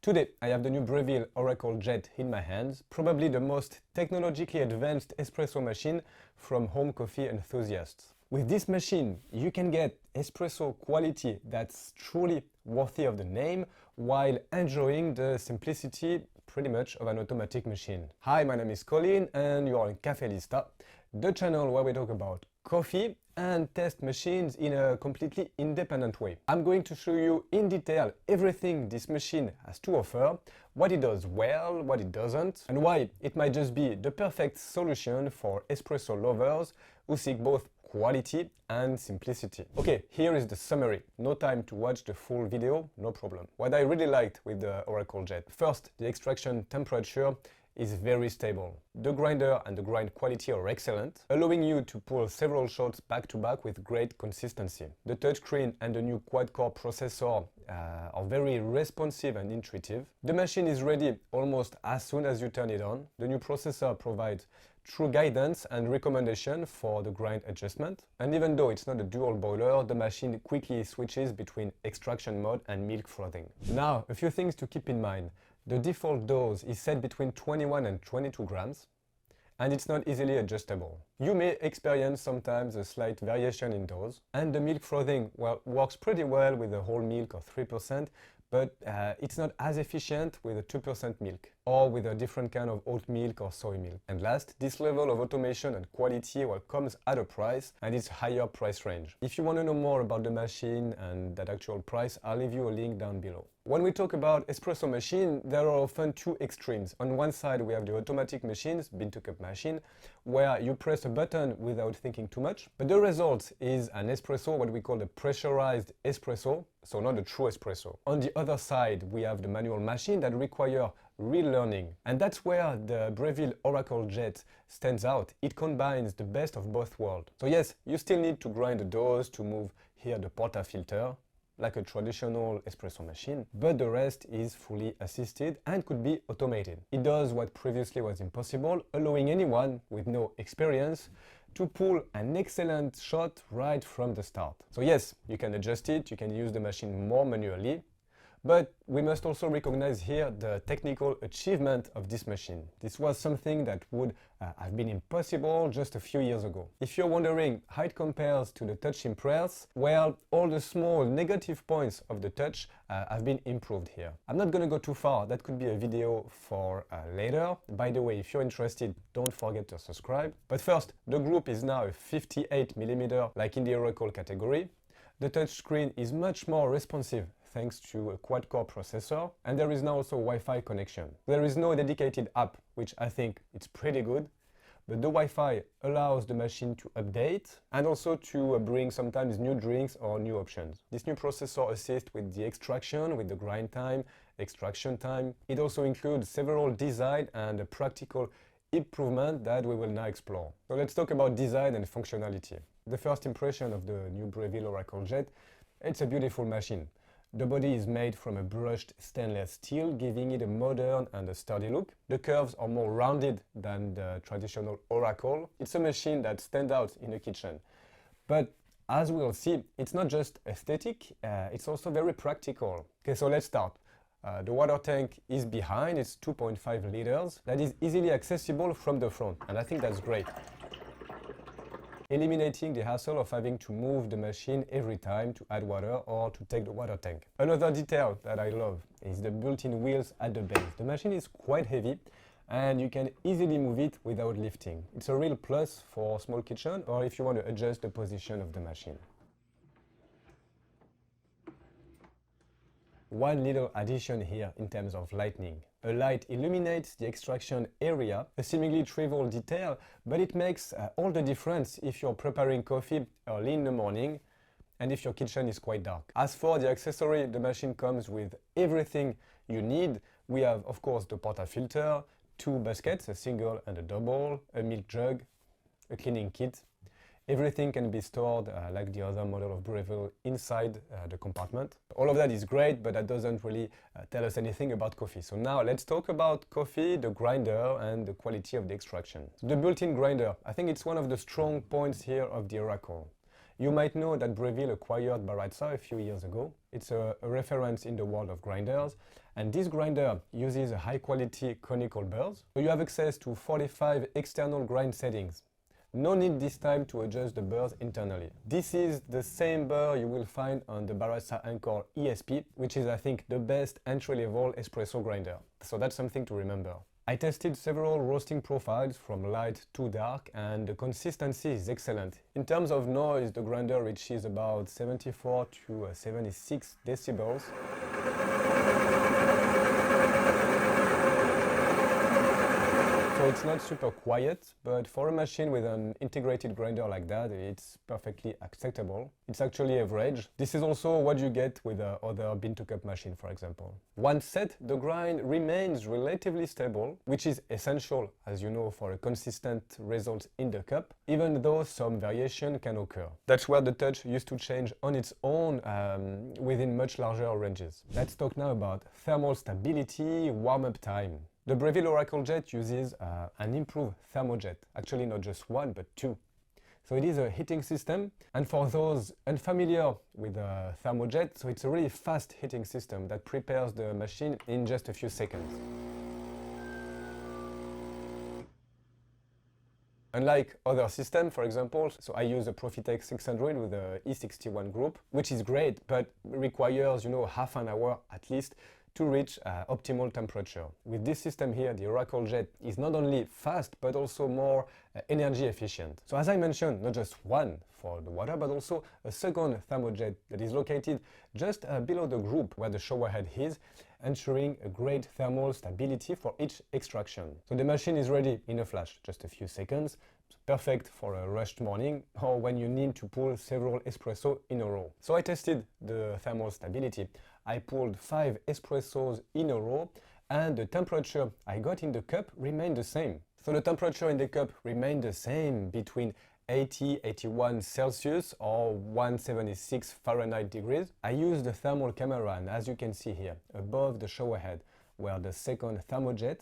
Today I have the new Breville Oracle Jet in my hands, probably the most technologically advanced espresso machine from home coffee enthusiasts. With this machine you can get espresso quality that's truly worthy of the name while enjoying the simplicity pretty much of an automatic machine. Hi, my name is Colin and you are on Café Lista, the channel where we talk about coffee and test machines in a completely independent way. I'm going to show you in detail everything this machine has to offer, what it does well, what it doesn't, and why it might just be the perfect solution for espresso lovers who seek both quality and simplicity. Okay, here is the summary. No time to watch the full video, no problem. What I really liked with the Oracle Jet. First, the extraction temperature is very stable. The grinder and the grind quality are excellent, allowing you to pull several shots back to back with great consistency. The touchscreen and the new quad-core processor are very responsive and intuitive. The machine is ready almost as soon as you turn it on. The new processor provides true guidance and recommendation for the grind adjustment. And even though it's not a dual boiler, the machine quickly switches between extraction mode and milk frothing. Now, a few things to keep in mind. The default dose is set between 21 and 22 grams, and it's not easily adjustable. You may experience sometimes a slight variation in dose, and the milk frothing works pretty well with a whole milk of 3%, but it's not as efficient with a 2% milk, or with a different kind of oat milk or soy milk. And last, this level of automation and quality comes at a price, and it's higher price range. If you want to know more about the machine and that actual price, I'll leave you a link down below. When we talk about espresso machine, there are often two extremes. On one side we have the automatic machines, bean-to-cup machine, where you press a button without thinking too much, but the result is an espresso, what we call a pressurized espresso, so not a true espresso. On the other side we have the manual machine that require real learning, and that's where the Breville Oracle Jet stands out. It combines the best of both worlds. So yes, you still need to grind the dose to move here the portafilter, like a traditional espresso machine, but the rest is fully assisted and could be automated. It does what previously was impossible, allowing anyone with no experience to pull an excellent shot right from the start. So yes, you can adjust it, you can use the machine more manually, but we must also recognize here the technical achievement of this machine. This was something that would have been impossible just a few years ago. If you're wondering how it compares to the Touch Impress, well, all the small negative points of the Touch have been improved here. I'm not going to go too far, that could be a video for later. By the way, if you're interested, don't forget to subscribe. But first, the group is now a 58mm, like in the Oracle category. The touchscreen is much more responsive thanks to a quad-core processor, and there is now also Wi-Fi connection. There is no dedicated app, which I think it's pretty good, but the Wi-Fi allows the machine to update and also to bring sometimes new drinks or new options. This new processor assists with the extraction, with the grind time, extraction time. It also includes several design and practical improvements that we will now explore. So let's talk about design and functionality. The first impression of the new Breville Oracle Jet, it's a beautiful machine. The body is made from a brushed stainless steel, giving it a modern and a sturdy look. The curves are more rounded than the traditional Oracle. It's a machine that stands out in the kitchen. But as we'll see, it's not just aesthetic, it's also very practical. Okay, so let's start. The water tank is behind, it's 2.5 liters. That is easily accessible from the front, and I think that's great, eliminating the hassle of having to move the machine every time to add water or to take the water tank. Another detail that I love is the built-in wheels at the base. The machine is quite heavy and you can easily move it without lifting. It's a real plus for small kitchen or if you want to adjust the position of the machine. One little addition here in terms of lighting. A light illuminates the extraction area, a seemingly trivial detail, but it makes all the difference if you're preparing coffee early in the morning and if your kitchen is quite dark. As for the accessory, the machine comes with everything you need. We have, of course, the portafilter, two baskets, a single and a double, a milk jug, a cleaning kit. Everything can be stored, like the other model of Breville, inside the compartment. All of that is great, but that doesn't really tell us anything about coffee. So now let's talk about coffee, the grinder, and the quality of the extraction. So the built-in grinder, I think it's one of the strong points here of the Oracle. You might know that Breville acquired Baratza a few years ago. It's a reference in the world of grinders, and this grinder uses a high-quality conical burrs, so you have access to 45 external grind settings. No need this time to adjust the burrs internally. This is the same burr you will find on the Baratza Anchor ESP, which is, I think, the best entry-level espresso grinder. So that's something to remember. I tested several roasting profiles from light to dark, and the consistency is excellent. In terms of noise, the grinder reaches about 74 to 76 decibels. So it's not super quiet, but for a machine with an integrated grinder like that, it's perfectly acceptable. It's actually average. This is also what you get with other bean-to-cup machine, for example. Once set, the grind remains relatively stable, which is essential, as you know, for a consistent result in the cup, even though some variation can occur. That's where the touch used to change on its own within much larger ranges. Let's talk now about thermal stability, warm-up time. The Breville Oracle Jet uses an improved thermojet, actually not just one, but two. So it is a heating system, and for those unfamiliar with a thermojet, so it's a really fast heating system that prepares the machine in just a few seconds. Unlike other systems, for example, so I use a Profitec 600 with a E61 group, which is great, but requires, half an hour at least to reach optimal temperature. With this system here, the Oracle Jet is not only fast, but also more energy efficient. So as I mentioned, not just one for the water, but also a second thermojet that is located just below the group where the shower head is, ensuring a great thermal stability for each extraction. So the machine is ready in a flash, just a few seconds. It's perfect for a rushed morning or when you need to pull several espresso in a row. So I tested the thermal stability. I pulled 5 espressos in a row, and the temperature I got in the cup remained the same. So the temperature in the cup remained the same between 80-81 Celsius or 176 Fahrenheit degrees. I used the thermal camera, and as you can see here, above the shower head, where the second thermojet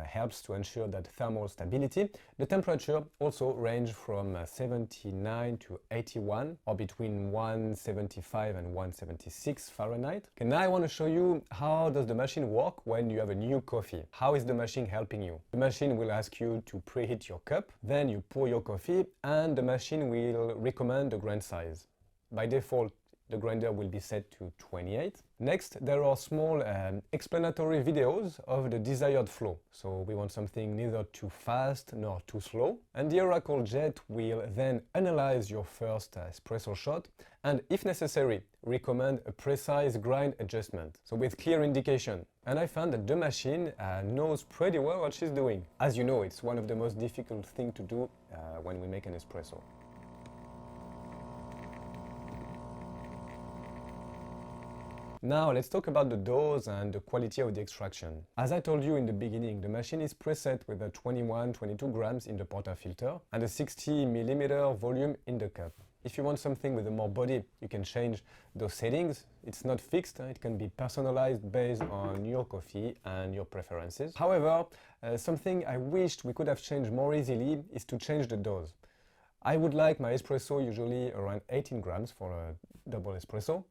helps to ensure that thermal stability. The temperature also ranged from 79 to 81, or between 175 and 176 Fahrenheit. Okay, now I want to show you how does the machine work when you have a new coffee. How is the machine helping you? The machine will ask you to preheat your cup, then you pour your coffee, and the machine will recommend the grind size. By default, the grinder will be set to 28. Next, there are small explanatory videos of the desired flow. So we want something neither too fast nor too slow. And the Oracle Jet will then analyze your first espresso shot and, if necessary, recommend a precise grind adjustment. So with clear indication. And I found that the machine knows pretty well what she's doing. As you know, it's one of the most difficult things to do when we make an espresso. Now let's talk about the dose and the quality of the extraction. As I told you in the beginning, the machine is preset with a 21-22 grams in the portafilter and a 60 millimeter volume in the cup. If you want something with more body, you can change those settings. It's not fixed, it can be personalized based on your coffee and your preferences. However, something I wished we could have changed more easily is to change the dose. I would like my espresso usually around 18 grams for a double espresso.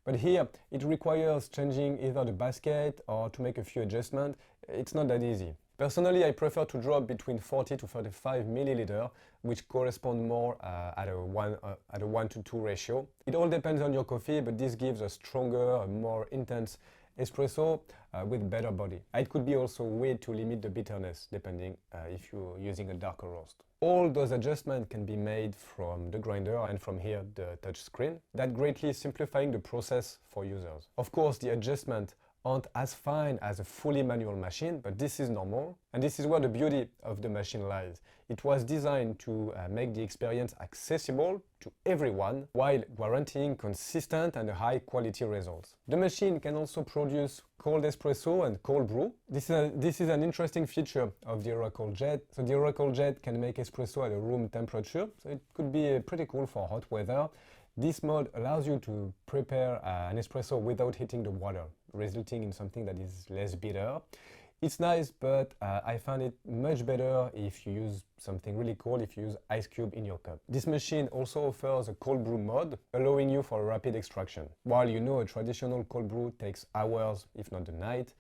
But here, it requires changing either the basket or to make a few adjustments. It's not that easy. Personally, I prefer to drop between 40 to 35 milliliter, which correspond more at a 1 to 2 ratio. It all depends on your coffee, but this gives a stronger, more intense espresso with better body. It could be also a way to limit the bitterness, depending if you're using a darker roast. All those adjustments can be made from the grinder and from here the touch screen, that greatly simplifying the process for users. Of course, the adjustments aren't as fine as a fully manual machine, but this is normal, and this is where the beauty of the machine lies. It was designed to make the experience accessible to everyone while guaranteeing consistent and high quality results. The machine can also produce cold espresso and cold brew. This is an interesting feature of the Oracle Jet. So the Oracle Jet can make espresso at a room temperature, so it could be pretty cool for hot weather. This mode allows you to prepare an espresso without heating the water, resulting in something that is less bitter. It's nice, but I find it much better if you use something really cold, if you use ice cube in your cup. This machine also offers a cold brew mode, allowing you for rapid extraction. While you know a traditional cold brew takes hours, if not the night,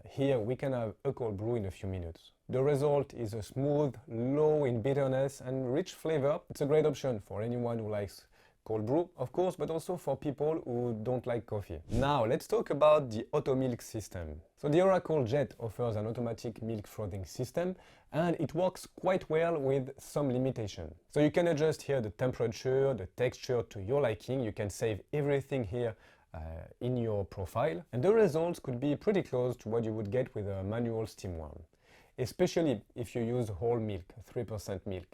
here we can have a cold brew in a few minutes. The result is a smooth, low in bitterness and rich flavor. It's a great option for anyone who likes cold brew, of course, but also for people who don't like coffee. Now, let's talk about the Automilq system. So the Oracle Jet offers an automatic milk frothing system, and it works quite well with some limitation. So you can adjust here the temperature, the texture to your liking. You can save everything here in your profile, and the results could be pretty close to what you would get with a manual steam one, especially if you use whole milk, 3% milk.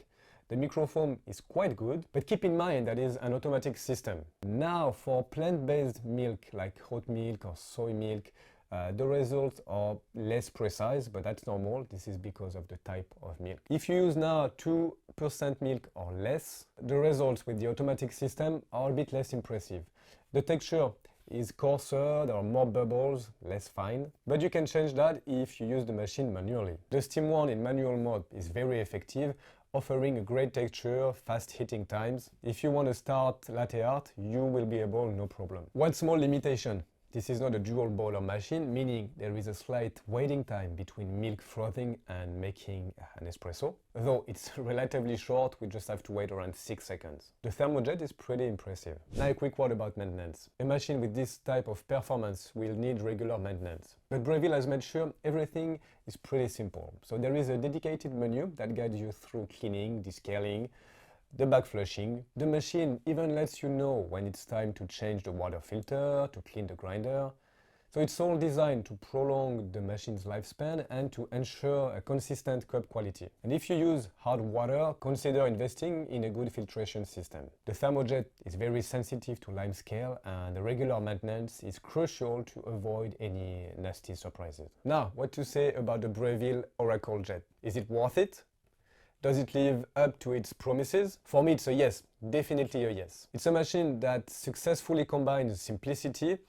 The microfoam is quite good, but keep in mind that is an automatic system. Now, for plant-based milk like oat milk or soy milk, the results are less precise, but that's normal. This is because of the type of milk. If you use now 2% milk or less, the results with the automatic system are a bit less impressive. The texture is coarser, there are more bubbles, less fine, but you can change that if you use the machine manually. The steam one in manual mode is very effective, offering a great texture, fast heating times. If you want to start latte art, you will be able, no problem. One small limitation. This is not a dual boiler machine, meaning there is a slight waiting time between milk frothing and making an espresso. Though it's relatively short, we just have to wait around 6 seconds. The thermojet is pretty impressive. Now a quick word about maintenance. A machine with this type of performance will need regular maintenance. But Breville has made sure everything is pretty simple. So there is a dedicated menu that guides you through cleaning, descaling, the bag flushing. The machine even lets you know when it's time to change the water filter, to clean the grinder. So it's all designed to prolong the machine's lifespan and to ensure a consistent cup quality. And if you use hard water, consider investing in a good filtration system. The thermojet is very sensitive to lime scale, and the regular maintenance is crucial to avoid any nasty surprises. Now, what to say about the Breville Oracle Jet? Is it worth it? Does it live up to its promises? For me, it's a yes, definitely a yes. It's a machine that successfully combines simplicity,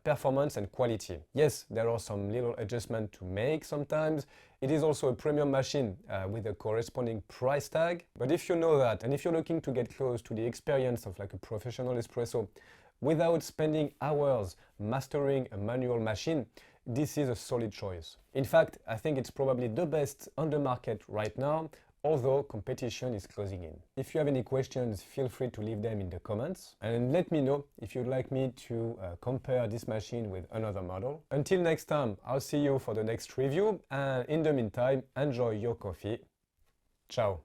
performance and quality. Yes, there are some little adjustments to make sometimes. It is also a premium machine with a corresponding price tag. But if you know that, and if you're looking to get close to the experience of like a professional espresso without spending hours mastering a manual machine, this is a solid choice. In fact, I think it's probably the best on the market right now, although competition is closing in. If you have any questions, feel free to leave them in the comments and let me know if you'd like me to compare this machine with another model. Until next time, I'll see you for the next review, and in the meantime, enjoy your coffee. Ciao.